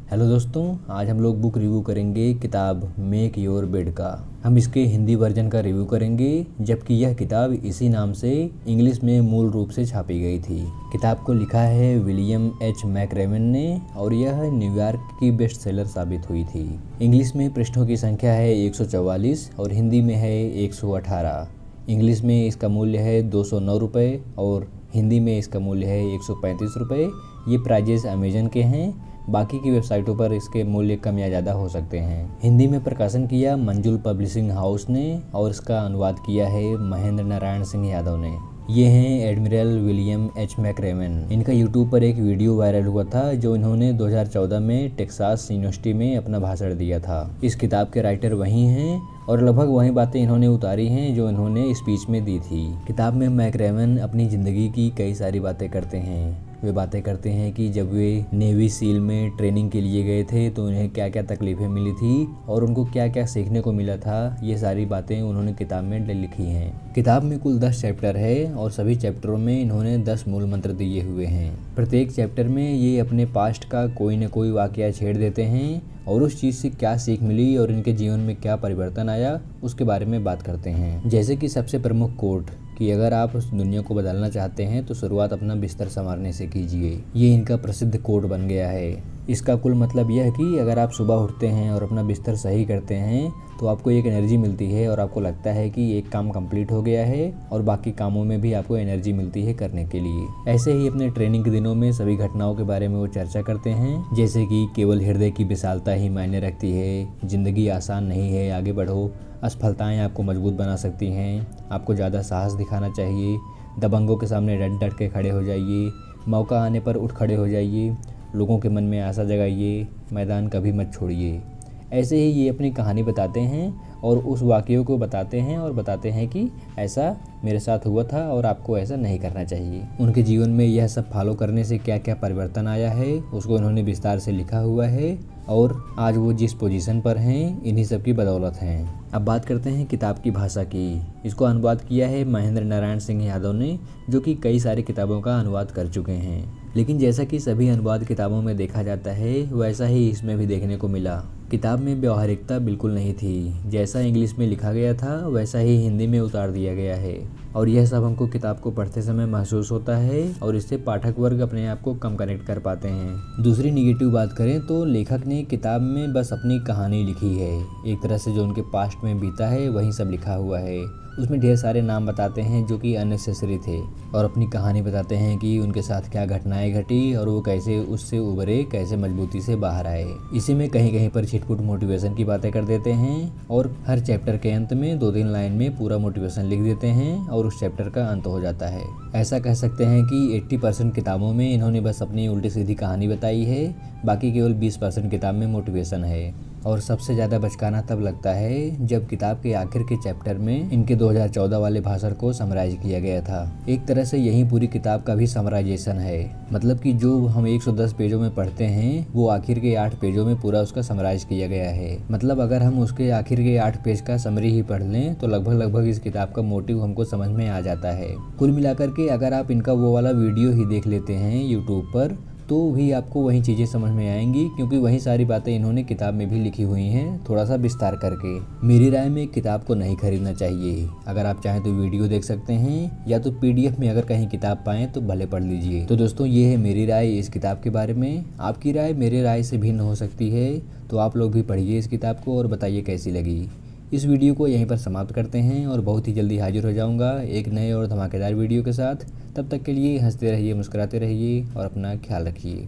Hello दोस्तों, आज हम लोग बुक रिव्यू करेंगे किताब मेक योर बेड का। हम इसके हिंदी वर्जन का रिव्यू करेंगे, जबकि यह किताब इसी नाम से इंग्लिश में मूल रूप से छापी गई थी। किताब को लिखा है विलियम एच मैकरेमन ने और यह न्यूयॉर्क की बेस्ट सेलर साबित हुई थी। इंग्लिश में पृष्ठों की संख्या है 144 और हिंदी में है 118। इंग्लिश में इसका मूल्य है 209 रुपये और हिंदी में इसका मूल्य है 135 रुपये। ये प्राइजेस अमेजन के हैं, बाकी की वेबसाइटों पर इसके मूल्य कम या ज़्यादा हो सकते हैं। हिंदी में प्रकाशन किया मंजुल पब्लिशिंग हाउस ने और इसका अनुवाद किया है महेंद्र नारायण सिंह यादव ने। ये हैं एडमिरल विलियम एच मैकरेमन। इनका यूट्यूब पर एक वीडियो वायरल हुआ था जो इन्होंने 2014 में टेक्सास यूनिवर्सिटी में अपना भाषण दिया था। इस किताब के राइटर वही हैं और लगभग वही बातें इन्होंने उतारी हैं जो इन्होंने स्पीच में दी थी। किताब में मैकरेमन अपनी ज़िंदगी की कई सारी बातें करते हैं। वे बातें करते हैं कि जब वे नेवी सील में ट्रेनिंग के लिए गए थे तो उन्हें क्या क्या तकलीफ़ें मिली थी और उनको क्या क्या सीखने को मिला था। ये सारी बातें उन्होंने किताब में लिखी हैं। किताब में कुल 10 चैप्टर है और सभी चैप्टरों में इन्होंने 10 मूल मंत्र दिए हुए हैं। प्रत्येक चैप्टर में ये अपने पास्ट का कोई न कोई वाकया छेड़ देते हैं और उस चीज़ से क्या सीख मिली और इनके जीवन में क्या परिवर्तन आया उसके बारे में बात करते हैं। जैसे कि सबसे प्रमुख कोट कि अगर आप उस दुनिया को बदलना चाहते हैं तो शुरुआत अपना बिस्तर संवारने से कीजिए। ये इनका प्रसिद्ध कोट बन गया है। इसका कुल मतलब यह है कि अगर आप सुबह उठते हैं और अपना बिस्तर सही करते हैं तो आपको एक एनर्जी मिलती है और आपको लगता है कि एक काम कंप्लीट हो गया है और बाकी कामों में भी आपको एनर्जी मिलती है करने के लिए। ऐसे ही अपने ट्रेनिंग के दिनों में सभी घटनाओं के बारे में वो चर्चा करते हैं, जैसे कि केवल हृदय की विशालता ही मायने रखती है, जिंदगी आसान नहीं है, आगे बढ़ो, असफलताएं आपको मजबूत बना सकती हैं, आपको ज़्यादा साहस दिखाना चाहिए, दबंगों के सामने डट डट के खड़े हो जाइए, मौका आने पर उठ खड़े हो जाइए, लोगों के मन में आशा जगाइए, मैदान कभी मत छोड़िए। ऐसे ही ये अपनी कहानी बताते हैं और उस वाक़ये को बताते हैं और बताते हैं कि ऐसा मेरे साथ हुआ था और आपको ऐसा नहीं करना चाहिए। उनके जीवन में यह सब फॉलो करने से क्या क्या परिवर्तन आया है उसको उन्होंने विस्तार से लिखा हुआ है और आज वो जिस पोजीशन पर हैं इन्हीं सब की बदौलत हैं। अब बात करते हैं किताब की भाषा की। इसको अनुवाद किया है महेंद्र नारायण सिंह यादव ने, जो कि कई सारी किताबों का अनुवाद कर चुके हैं। लेकिन जैसा कि सभी अनुवाद किताबों में देखा जाता है वैसा ही इसमें भी देखने को मिला। किताब में व्यावहारिकता बिल्कुल नहीं थी। जैसा इंग्लिश में लिखा गया था वैसा ही हिंदी में उतार दिया गया है और यह सब हमको किताब को पढ़ते समय महसूस होता है और इससे पाठक वर्ग अपने आप को कम कनेक्ट कर पाते हैं। दूसरी निगेटिव बात करें तो लेखक ने किताब में बस अपनी कहानी लिखी है। एक तरह से जो उनके पास्ट में बीता है वही सब लिखा हुआ है। उसमें ढेर सारे नाम बताते हैं जो कि अननेसेसरी थे और अपनी कहानी बताते हैं कि उनके साथ क्या घटनाएं घटी और वो कैसे उससे उभरे, कैसे मजबूती से बाहर आए। इसी में कहीं कहीं पर छिटपुट मोटिवेशन की बातें कर देते हैं और हर चैप्टर के अंत में 2-3 लाइन में पूरा मोटिवेशन लिख देते हैं और उस चैप्टर का अंत हो जाता है। ऐसा कह सकते हैं कि 80% किताबों में इन्होंने बस अपनी उल्टी सीधी कहानी बताई है, बाकी केवल 20% किताब में मोटिवेशन है। और सबसे ज़्यादा बचकाना तब लगता है जब किताब के आखिर के चैप्टर में इनके 2014 वाले भाषण को समराइज किया गया था। एक तरह से यही पूरी किताब का भी समराइजेशन है, मतलब कि जो हम 110 पेजों में पढ़ते हैं वो आखिर के 8 पेजों में पूरा उसका समराइज किया गया है। मतलब अगर हम उसके आखिर के 8 पेज का समरी ही पढ़ लें तो लगभग इस किताब का मोटिव हमको समझ में आ जाता है। कुल मिलाकर के अगर आप इनका वो वाला वीडियो ही देख लेते हैं यूट्यूब पर तो भी आपको वही चीज़ें समझ में आएंगी, क्योंकि वही सारी बातें इन्होंने किताब में भी लिखी हुई हैं, थोड़ा सा विस्तार करके। मेरी राय में किताब को नहीं खरीदना चाहिए। अगर आप चाहें तो वीडियो देख सकते हैं या तो PDF में अगर कहीं किताब पाएँ तो भले पढ़ लीजिए। तो दोस्तों ये है मेरी राय इस किताब के बारे में। आपकी राय मेरे राय से भिन्न हो सकती है, तो आप लोग भी पढ़िए इस किताब को और बताइए कैसी लगी। इस वीडियो को यहीं पर समाप्त करते हैं और बहुत ही जल्दी हाजिर हो जाऊंगा एक नए और धमाकेदार वीडियो के साथ। तब तक के लिए हंसते रहिए, मुस्कुराते रहिए और अपना ख्याल रखिए।